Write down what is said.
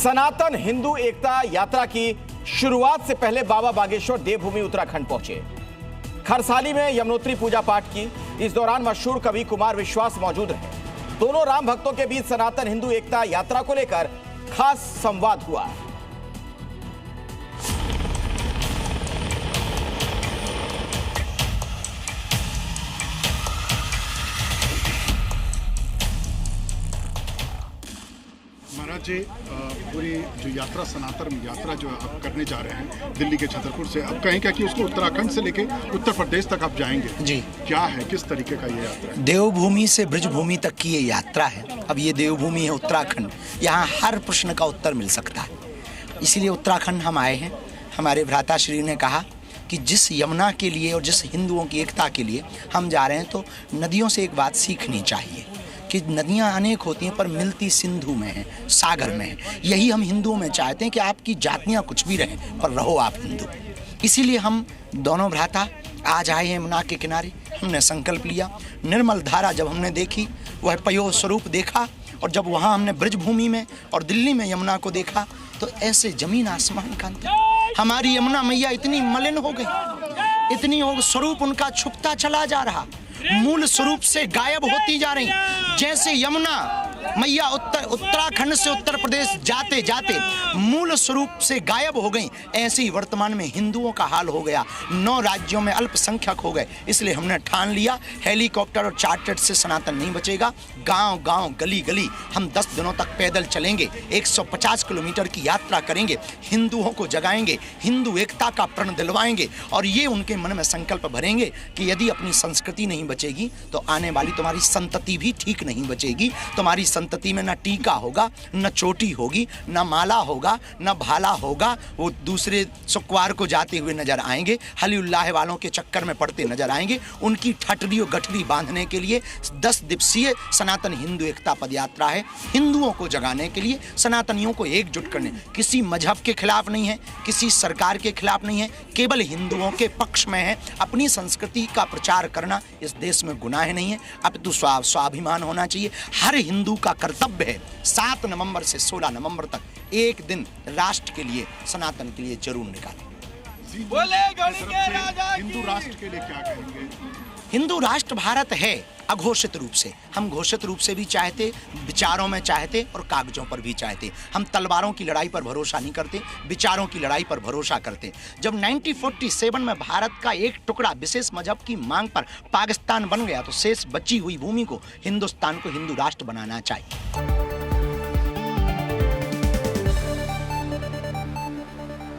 सनातन हिंदू एकता यात्रा की शुरुआत से पहले बाबा बागेश्वर देवभूमि उत्तराखंड पहुंचे। खरसाली में यमुनोत्री पूजा पाठ की। इस दौरान मशहूर कवि कुमार विश्वास मौजूद रहे। दोनों राम भक्तों के बीच सनातन हिंदू एकता यात्रा को लेकर खास संवाद हुआ। महाराज जी, पूरी जो यात्रा सनातन यात्रा जो आप करने जा रहे हैं दिल्ली के छतरपुर से, अब कहें क्या कि उसको उत्तराखंड से लेके उत्तर प्रदेश तक आप जाएंगे जी? क्या है, किस तरीके का ये यात्रा है? देवभूमि से ब्रजभूमि तक की ये यात्रा है। अब ये देवभूमि है उत्तराखंड, यहाँ हर प्रश्न का उत्तर मिल सकता है, इसीलिए उत्तराखंड हम आए हैं। हमारे भ्राताश्री ने कहा कि जिस यमुना के लिए और जिस हिंदुओं की एकता के लिए हम जा रहे हैं, तो नदियों से एक बात सीखनी चाहिए कि नदियां अनेक होती हैं पर मिलती सिंधु में है, सागर में है। यही हम हिंदुओं में चाहते हैं कि आपकी जातियां कुछ भी रहें पर रहो आप हिंदू। इसीलिए हम दोनों भ्राता आज आए हैं यमुना के किनारे। हमने संकल्प लिया, निर्मल धारा जब हमने देखी, वह पयो स्वरूप देखा, और जब वहाँ हमने ब्रजभूमि में और दिल्ली में यमुना को देखा तो ऐसे जमीन आसमान का अंतर। हमारी यमुना मैया इतनी मलिन हो गई, इतनी हो स्वरूप उनका छुपता चला जा रहा, मूल स्वरूप से गायब होती जा रही। जैसे यमुना मैया उत्तराखंड से उत्तर प्रदेश जाते जाते मूल स्वरूप से गायब हो गई, ऐसे ही वर्तमान में हिंदुओं का हाल हो गया। 9 राज्यों में अल्पसंख्यक हो गए। इसलिए हमने ठान लिया, हेलीकॉप्टर और चार्टर्ड से सनातन नहीं बचेगा। गांव गांव गली गली हम 10 दिनों तक पैदल चलेंगे, 150 किलोमीटर की यात्रा करेंगे, हिंदुओं को जगाएंगे, हिंदू एकता का प्रण दिलवाएंगे, और ये उनके मन में संकल्प भरेंगे कि यदि अपनी संस्कृति नहीं बचेगी तो आने वाली तुम्हारी संतति भी ठीक नहीं बचेगी। तुम्हारी संतति में न टीका होगा, न चोटी होगी, न माला होगा, न भाला होगा। वो दूसरे शुक्रवार को जाते हुए नजर आएंगे, हली उल्लाह वालों के चक्कर में पड़ते नजर आएंगे। उनकी ठटरी और गठरी बांधने के लिए 10 दिवसीय सनातन हिंदू एकता पदयात्रा है। हिंदुओं को जगाने के लिए, सनातनियों को एकजुट करने, किसी मजहब के खिलाफ नहीं है, किसी सरकार के खिलाफ नहीं है, केवल हिंदुओं के पक्ष में है। अपनी संस्कृति का प्रचार करना इस देश में गुनाह नहीं है, अपितु स्वाभिमान होना चाहिए। हर हिंदू का कर्तव्य है 7 नवंबर से 16 नवंबर तक एक दिन राष्ट्र के लिए, सनातन के लिए जरूर निकालें। हिंदू राष्ट्र के लिए क्या कहेंगे? हिंदू राष्ट्र भारत है अघोषित रूप से। हम घोषित रूप से भी चाहते, विचारों में चाहते और कागजों पर भी चाहते। हम तलवारों की लड़ाई पर भरोसा नहीं करते, विचारों की लड़ाई पर भरोसा करते। जब 1947 में भारत का एक टुकड़ा विशेष मजहब की मांग पर पाकिस्तान बन गया, तो शेष बची हुई भूमि को हिंदुस्तान को हिंदू राष्ट्र बनाना चाहिए।